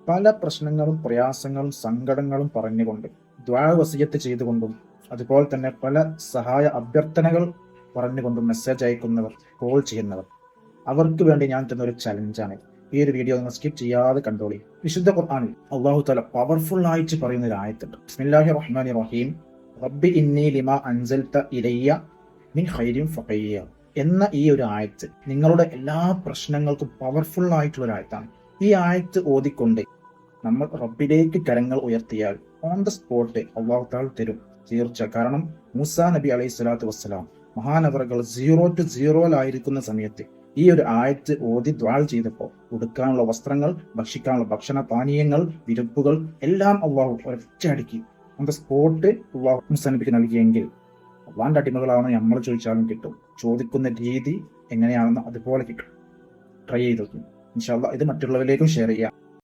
പല പ്രശ്നങ്ങളും പ്രയാസങ്ങളും സങ്കടങ്ങളും പറഞ്ഞുകൊണ്ട് ദുആ വസിയത്ത് ചെയ്തുകൊണ്ടും അതുപോലെ തന്നെ പല സഹായ അഭ്യർത്ഥനകൾ പറഞ്ഞുകൊണ്ടും മെസ്സേജ് അയക്കുന്നവർ, കോൾ ചെയ്യുന്നവർ, അവർക്ക് വേണ്ടി ഞാൻ തന്ന ഒരു ചലഞ്ചാണ്. ഈ ഒരു വീഡിയോ നിങ്ങൾ സ്കിപ്പ് ചെയ്യാതെ കണ്ടോളി. വിശുദ്ധ ഖുർആനിൽ അല്ലാഹു തആല പവർഫുൾ ആയിട്ട് പറയുന്ന ഒരു ആയത്തുണ്ട്. ബിസ്മില്ലാഹിർ റഹ്മാനിർ റഹീം റബ്ബി ഇന്നി ലിമാ അൻസൽത ഇലയ്യ മിൻ ഖൈരിൻ ഫഖയ്യ എന്ന ഈ ഒരു ആയത്ത് നിങ്ങളുടെ എല്ലാ പ്രശ്നങ്ങൾക്കും പവർഫുൾ ആയിട്ടുള്ള ഒരു ആയത്താണ്. ഈ ആയത്ത് ഓതിക്കൊണ്ട് നമ്മൾ റബ്ബിലേക്ക് കരങ്ങൾ ഉയർത്തിയാൽ ഓൺ ദ സ്പോട്ട് അല്ലാഹു തആല തരും, തീർച്ച. കാരണം മൂസാ നബി അലൈഹി സ്വലാത്തു വസ്സലാം മഹാനവറുകൾ 0 to 0 സമയത്ത് ഈ ഒരു ആയത്ത് ഓതി ദ്വാ ചെയ്തപ്പോൾ ഉടുക്കാനുള്ള വസ്ത്രങ്ങൾ, ഭക്ഷിക്കാനുള്ള ഭക്ഷണ പാനീയങ്ങൾ, വിരുപ്പുകൾ എല്ലാം അള്ളാഹു ഒറ്റയടിക്ക് ഓൺ ദ സ്പോട്ട് അള്ളാഹു മൂസാ നബിക്ക് നൽകിയെങ്കിൽ അള്ളാന്റെ അടിമകളാണെന്ന് നമ്മൾ ചോദിച്ചാലും കിട്ടും. ചോദിക്കുന്ന രീതി എങ്ങനെയാണെന്ന് അതുപോലെ കിട്ടും. ട്രൈ ചെയ്തു. ഇൻഷാ അല്ലാഹ് ഇത് മറ്റുള്ളവരിലേക്കും ഷെയർ ചെയ്യാം.